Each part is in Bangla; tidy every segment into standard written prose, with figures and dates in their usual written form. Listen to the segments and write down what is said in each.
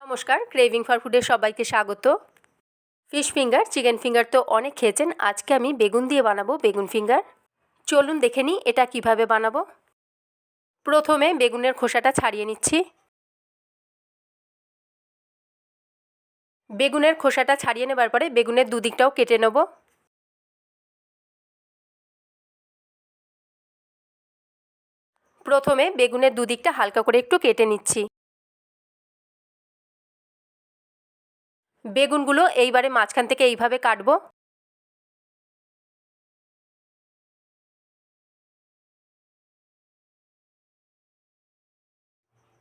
নমস্কার, ক্রেভিং ফর ফুডে সবাইকে স্বাগত। ফিশ ফিঙ্গার, চিকেন ফিঙ্গার তো অনেক খেয়েছেন। আজকে আমি বেগুন দিয়ে বানাবো বেগুন ফিঙ্গার। চলুন দেখে নিই এটা কিভাবে বানাবো। প্রথমে বেগুনের খোসাটা ছাড়িয়ে নিচ্ছি। বেগুনের খোসাটা ছাড়িয়ে নেবার পরে বেগুনের দুদিকটাও কেটে নেব। প্রথমে বেগুনের দুদিকটা হালকা করে একটু কেটে নিচ্ছি। বেগুনগুলো এইবারে মাঝখান থেকে এইভাবে কাটবো।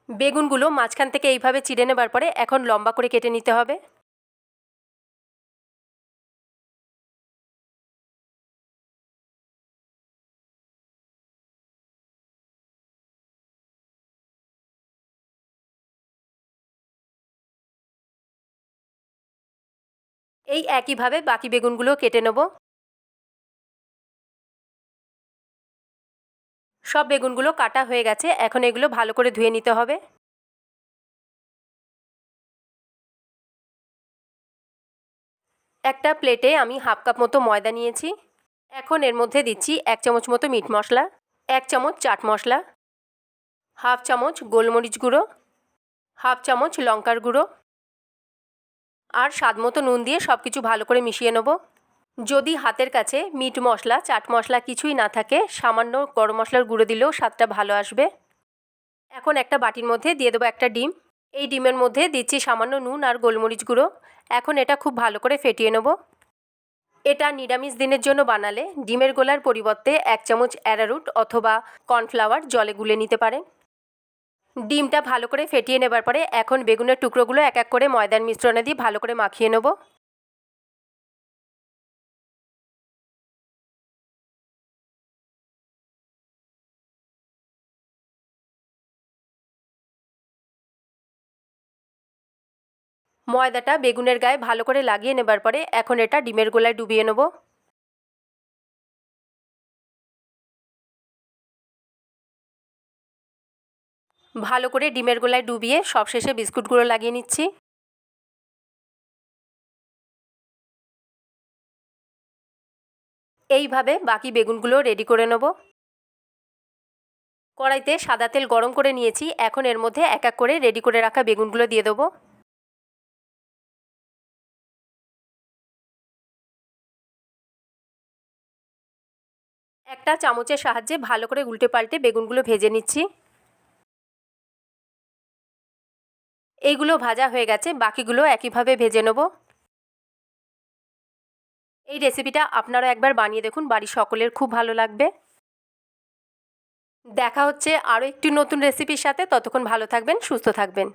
বেগুনগুলো মাঝখান থেকে এইভাবে চিড়ে নেবার পরে এখন লম্বা করে কেটে নিতে হবে। এই একইভাবে বাকি বেগুনগুলো কেটে নেব। সব বেগুনগুলো কাটা হয়ে গেছে, এখন এগুলো ভালো করে ধুয়ে নিতে হবে। একটা প্লেটে আমি হাফ কাপ মতো ময়দা নিয়েছি। এখন এর মধ্যে দিচ্ছি 1 চামচ মতো মিট মশলা, 1 চামচ চাট মশলা, হাফ চামচ গোলমরিচ গুঁড়ো, হাফ চামচ লঙ্কার গুঁড়ো আর স্বাদ মতো নুন দিয়ে সব কিছু ভালো করে মিশিয়ে নেব। যদি হাতের কাছে মিট মশলা, চাট মশলা কিছুই না থাকে, সামান্য গরম মশলার গুঁড়ো দিলেও স্বাদটা ভালো আসবে। এখন একটা বাটির মধ্যে দিয়ে দেবো একটা ডিম। এই ডিমের মধ্যে দিচ্ছি সামান্য নুন আর গোলমরিচ গুঁড়ো। এখন এটা খুব ভালো করে ফেটিয়ে নেব। এটা নিরামিষ দিনের জন্য বানালে ডিমের গোলার পরিবর্তে 1 চামচ অ্যারারুট অথবা কর্নফ্লাওয়ার জলে গুলে নিতে পারেন। ডিমটা ভালো করে ফেটিয়ে নেবার পরে এখন বেগুনের টুকরোগুলো এক এক করে ময়দার মিশ্রণে দিয়ে ভালো করে মাখিয়ে নেব। ময়দাটা বেগুনের গায়ে ভালো করে লাগিয়ে নেবার পরে এখন এটা ডিমের গোলায় ডুবিয়ে নেব। ভালো করে ডিমের গোলায় ডুবিয়ে সবশেষে বিস্কুটগুলো লাগিয়ে নিচ্ছি। এইভাবে বাকি বেগুনগুলো রেডি করে নেব। কড়াইতে সাদা তেল গরম করে নিয়েছি, এখন এর মধ্যে এক এক করে রেডি করে রাখা বেগুনগুলো দিয়ে দেবো। একটা চামচের সাহায্যে ভালো করে উল্টে পাল্টে বেগুনগুলো ভেজে নিচ্ছি। এইগুলো ভাজা হয়ে গেছে, বাকিগুলো একইভাবে ভেজে নেব। এই রেসিপিটা আপনারা একবার বানিয়ে দেখুন, বাড়ির সকলের খুব ভালো লাগবে। দেখা হচ্ছে আরও একটি নতুন রেসিপির সাথে। ততক্ষণ ভালো থাকবেন, সুস্থ থাকবেন।